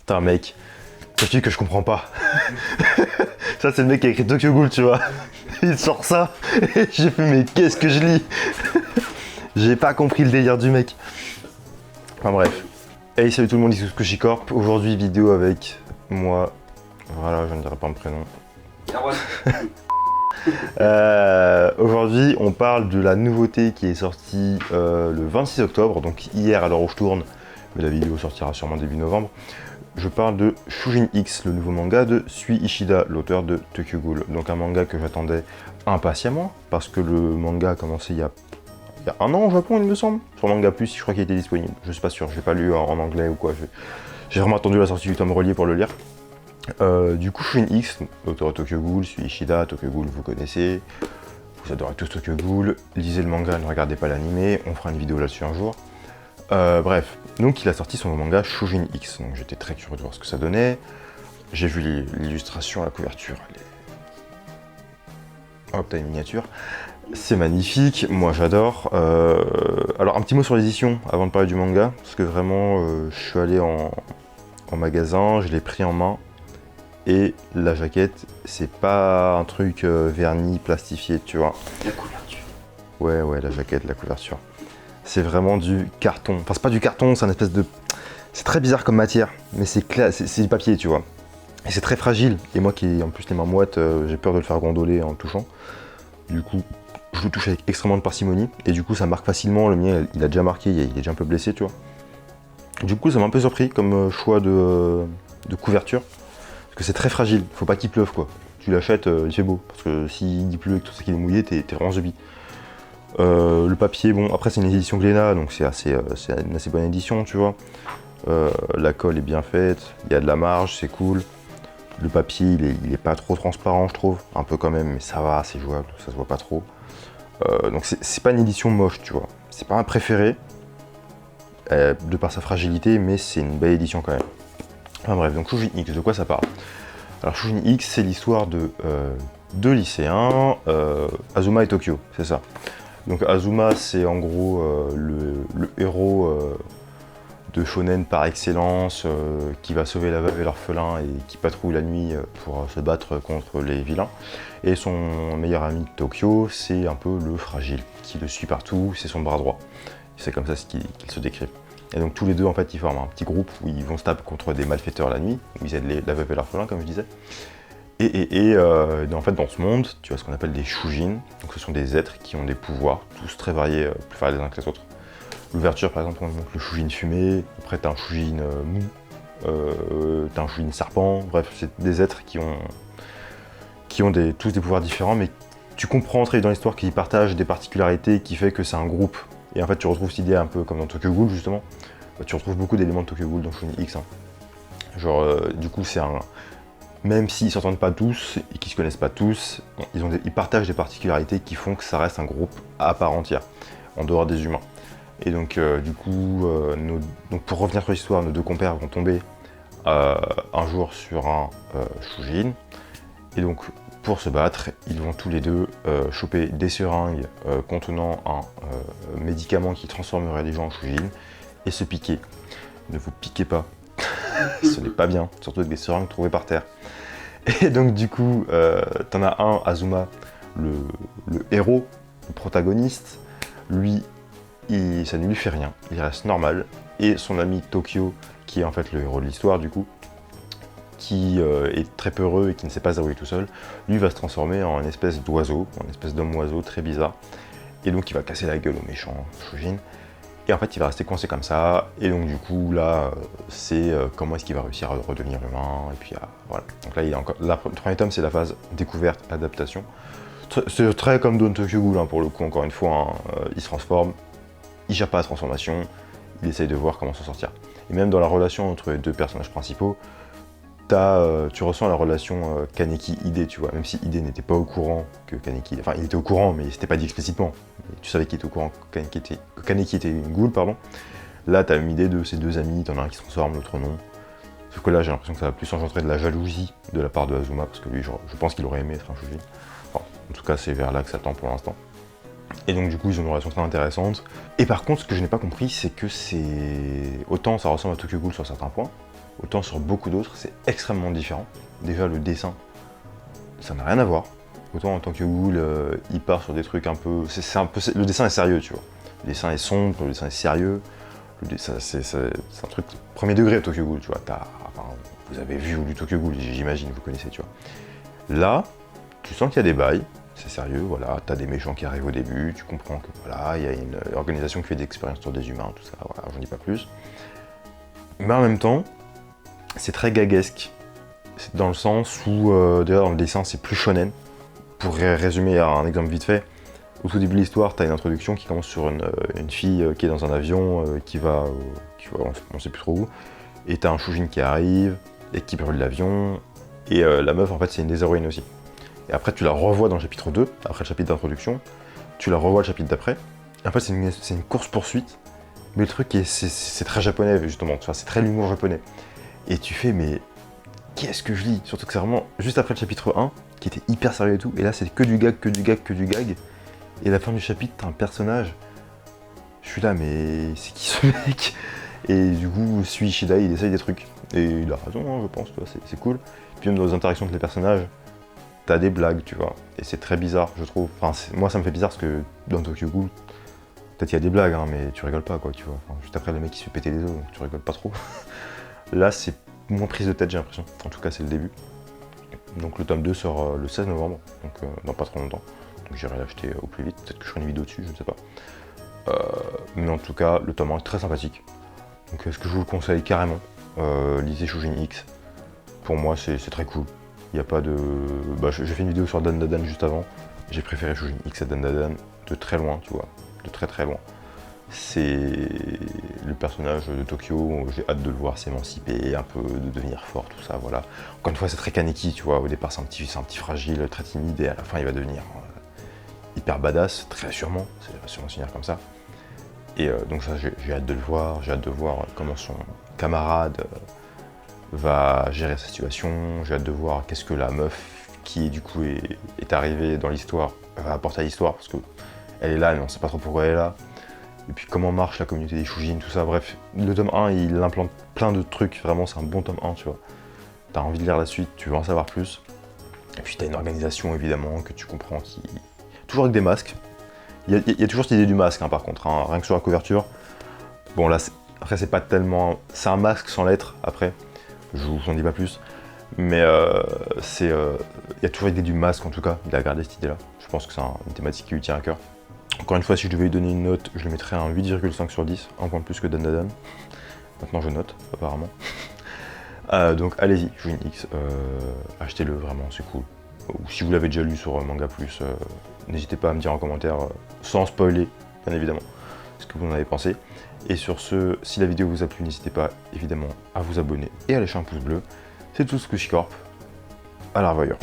Putain mec, c'est un truc que je comprends pas. Ça c'est le mec qui a écrit Tokyo Ghoul, tu vois. Il sort ça, et j'ai fait mais qu'est-ce que je lis. J'ai pas compris le délire du mec. Enfin bref. Hey salut tout le monde, ici Sushi Corp. Aujourd'hui vidéo avec moi. Voilà, je ne dirai pas mon prénom. Aujourd'hui on parle de la nouveauté qui est sortie le 26 octobre, donc hier à l'heure où je tourne, mais la vidéo sortira sûrement début novembre. Je parle de Shujin X, le nouveau manga de Sui Ishida, l'auteur de Tokyo Ghoul. Donc un manga que j'attendais impatiemment, parce que le manga a commencé il y a un an au Japon, il me semble. Sur Manga Plus, je crois qu'il était disponible. Je suis pas sûr, je l'ai pas lu en anglais ou quoi. J'ai vraiment attendu la sortie du tome relié pour le lire. Du coup, Shujin X, l'auteur de Tokyo Ghoul, Sui Ishida, Tokyo Ghoul, vous connaissez. Vous adorez tous Tokyo Ghoul. Lisez le manga, ne regardez pas l'animé. On fera une vidéo là-dessus un jour. Bref, donc il a sorti son manga Shujin X, donc j'étais très curieux de voir ce que ça donnait. J'ai vu l'illustration, la couverture, hop, t'as une miniature. C'est magnifique, moi j'adore. Alors un petit mot sur l'édition avant de parler du manga, parce que vraiment je suis allé en magasin, je l'ai pris en main, et la jaquette, c'est pas un truc verni, plastifié, tu vois. La couverture. Ouais, la jaquette, la couverture. C'est vraiment du carton. Enfin, c'est pas du carton, c'est un espèce de... C'est très bizarre comme matière, mais c'est clair, c'est du papier, tu vois. Et c'est très fragile. Et moi qui ai en plus les mains moites, j'ai peur de le faire gondoler en le touchant. Du coup, je le touche avec extrêmement de parcimonie. Et du coup, ça marque facilement. Le mien, il a déjà marqué, il est déjà un peu blessé, tu vois. Du coup, ça m'a un peu surpris comme choix de couverture. Parce que c'est très fragile, faut pas qu'il pleuve, quoi. Tu l'achètes, il fait beau. Parce que s'il pleut et que tout ça qui est mouillé, t'es vraiment zombie. Le papier, bon, après c'est une édition Glénat, donc c'est une assez bonne édition, tu vois. La colle est bien faite, il y a de la marge, c'est cool. Le papier, il est pas trop transparent, je trouve. Un peu quand même, mais ça va, c'est jouable, ça se voit pas trop. Donc c'est pas une édition moche, tu vois. C'est pas un préféré, de par sa fragilité, mais c'est une belle édition quand même. Enfin bref, donc Shujin X, de quoi ça parle? Alors Shujin X, c'est l'histoire de deux lycéens, Azuma et Tokyo, c'est ça. Donc Azuma, c'est en gros le héros de shonen par excellence, qui va sauver la veuve et l'orphelin et qui patrouille la nuit pour se battre contre les vilains. Et son meilleur ami Tokyo, c'est un peu le fragile, qui le suit partout, c'est son bras droit. C'est comme ça qu'il se décrit. Et donc tous les deux, en fait, ils forment un petit groupe où ils vont se taper contre des malfaiteurs la nuit, où ils aident la veuve et l'orphelin, comme je disais. Et en fait, dans ce monde, tu as ce qu'on appelle des shujin, donc ce sont des êtres qui ont des pouvoirs, tous très variés, plus variés les uns que les autres. L'ouverture, par exemple, on montre le shujin fumé, après t'as un shujin mou, t'as un shujin serpent, bref, c'est des êtres qui ont tous des pouvoirs différents, mais tu comprends très dans l'histoire qu'ils partagent des particularités qui fait que c'est un groupe. Et en fait, tu retrouves cette idée un peu comme dans Tokyo Ghoul, justement. Tu retrouves beaucoup d'éléments de Tokyo Ghoul dans Shujin X. Hein. Genre, du coup, c'est un... Même s'ils ne s'entendent pas tous et qu'ils ne se connaissent pas tous, ils partagent des particularités qui font que ça reste un groupe à part entière, en dehors des humains. Et donc, du coup, donc pour revenir sur l'histoire, nos deux compères vont tomber un jour sur un shujin. Et donc, pour se battre, ils vont tous les deux choper des seringues contenant un médicament qui transformerait les gens en shujin et se piquer. Ne vous piquez pas, ce n'est pas bien, surtout avec des seringues trouvées par terre. Et donc du coup, t'en as un, Azuma, le héros, le protagoniste, lui, ça ne lui fait rien, il reste normal. Et son ami Tokyo, qui est en fait le héros de l'histoire du coup, qui est très peureux et qui ne sait pas se débrouiller tout seul, lui va se transformer en une espèce d'oiseau, en une espèce d'homme-oiseau très bizarre. Et donc il va casser la gueule au méchant shujin. Et en fait, il va rester coincé comme ça. Et donc, du coup, là, c'est comment est-ce qu'il va réussir à redevenir humain. Et puis, voilà. Donc là, le premier tome, c'est la phase découverte, adaptation. C'est très comme dans Tokyo Ghoul, hein, pour le coup, encore une fois. Hein, il se transforme, il gère pas la transformation, il essaye de voir comment s'en sortir. Et même dans la relation entre les deux personnages principaux, tu ressens la relation Kaneki-Ide, tu vois. Même si Ide n'était pas au courant que Kaneki... Enfin, il était au courant, mais c'était pas dit explicitement. Tu savais qu'il était au courant que Kaneki était une ghoul, pardon. Là, t'as une idée de ces deux amis, t'en as un qui se transforme, l'autre non. Sauf que là, j'ai l'impression que ça va plus engendrer de la jalousie de la part de Azuma, parce que lui, je pense qu'il aurait aimé être un shujin. Enfin, en tout cas, c'est vers là que ça tend pour l'instant. Et donc, du coup, ils ont une relation très intéressante. Et par contre, ce que je n'ai pas compris, c'est que c'est... Autant ça ressemble à Tokyo Ghoul sur certains points, autant sur beaucoup d'autres, c'est extrêmement différent. Déjà, le dessin, ça n'a rien à voir. Autant en Tokyo Ghoul, il part sur des trucs un peu... le dessin est sérieux, tu vois. Le dessin est sombre, le dessin est sérieux. C'est un truc premier degré, Tokyo Ghoul, tu vois. Enfin, vous avez vu ou lu Tokyo Ghoul, j'imagine, vous connaissez, tu vois. Là, tu sens qu'il y a des bails, c'est sérieux, voilà. T'as des méchants qui arrivent au début, tu comprends que voilà, il y a une organisation qui fait des expériences sur des humains, tout ça, voilà, j'en dis pas plus. Mais en même temps, c'est très gaguesque. C'est dans le sens où, déjà dans le dessin, c'est plus shonen. Pour résumer un exemple vite fait, au tout début de l'histoire, tu as une introduction qui commence sur une fille qui est dans un avion, qui va on sait plus trop où, et tu as un Shujin qui arrive, et qui brûle l'avion, et la meuf, en fait, c'est une des héroïnes aussi. Et après, tu la revois dans le chapitre 2, après le chapitre d'introduction, tu la revois le chapitre d'après, et en fait, c'est une course-poursuite, mais le truc, c'est très japonais, justement, enfin, c'est très l'humour japonais. Et tu fais, mais qu'est-ce que je lis? Surtout que c'est vraiment juste après le chapitre 1, qui était hyper sérieux et tout, et là c'est que du gag, que du gag, que du gag. Et à la fin du chapitre, t'as un personnage, je suis là, mais c'est qui ce mec? Et du coup, Ishida, il essaye des trucs. Et il a raison, hein, je pense, c'est cool. Puis même dans les interactions avec les personnages, t'as des blagues, tu vois. Et c'est très bizarre, je trouve. Enfin, moi ça me fait bizarre parce que dans Tokyo Ghoul, peut-être il y a des blagues, hein, mais tu rigoles pas, quoi, tu vois. Enfin, juste après, le mec il se fait péter les os, donc tu rigoles pas trop. Là, c'est moins prise de tête, j'ai l'impression. En tout cas, c'est le début. Donc le tome 2 sort le 16 novembre, donc dans pas trop longtemps. Donc j'irai l'acheter au plus vite, peut-être que je ferai une vidéo dessus, je ne sais pas. Mais en tout cas, le tome 1 est très sympathique. Donc est-ce que je vous le conseille carrément? Lisez Shujin X. Pour moi, c'est très cool. Il n'y a pas de... Bah, j'ai fait une vidéo sur Dan Dadan juste avant. J'ai préféré Shujin X à Dan Dadan de très loin, tu vois. De très très loin. C'est le personnage de Tokyo, j'ai hâte de le voir s'émanciper, un peu de devenir fort, tout ça, voilà. Encore une fois, c'est très Kaneki, tu vois, au départ c'est un petit fragile, très timide, et à la fin il va devenir hyper badass, très sûrement, ça va sûrement finir comme ça. Et donc ça, j'ai hâte de le voir, j'ai hâte de voir comment son camarade va gérer sa situation, j'ai hâte de voir qu'est-ce que la meuf qui du coup est arrivée dans l'histoire va apporter à l'histoire, parce que elle est là, mais on sait pas trop pourquoi elle est là. Et puis comment marche la communauté des Shujin, tout ça, bref. Le tome 1, il implante plein de trucs, vraiment c'est un bon tome 1, tu vois. T'as envie de lire la suite, tu veux en savoir plus. Et puis t'as une organisation évidemment que tu comprends qui... Toujours avec des masques. Il y a toujours cette idée du masque par contre, hein, rien que sur la couverture. Bon là, après c'est pas tellement... C'est un masque sans lettres, après. Je vous en dis pas plus. Mais il y a toujours l'idée du masque en tout cas, il a gardé cette idée là. Je pense que c'est une thématique qui lui tient à cœur. Encore une fois, si je devais lui donner une note, je le mettrais un 8,5 sur 10, un point de plus que Dan Dadan. Maintenant je note, apparemment. Donc allez-y, Shujin X, achetez-le, vraiment, c'est cool. Ou si vous l'avez déjà lu sur Manga Plus, n'hésitez pas à me dire en commentaire, sans spoiler, bien évidemment, ce que vous en avez pensé. Et sur ce, si la vidéo vous a plu, n'hésitez pas, évidemment, à vous abonner et à lâcher un pouce bleu. C'est tout ce que Chicorp. À la revoyure.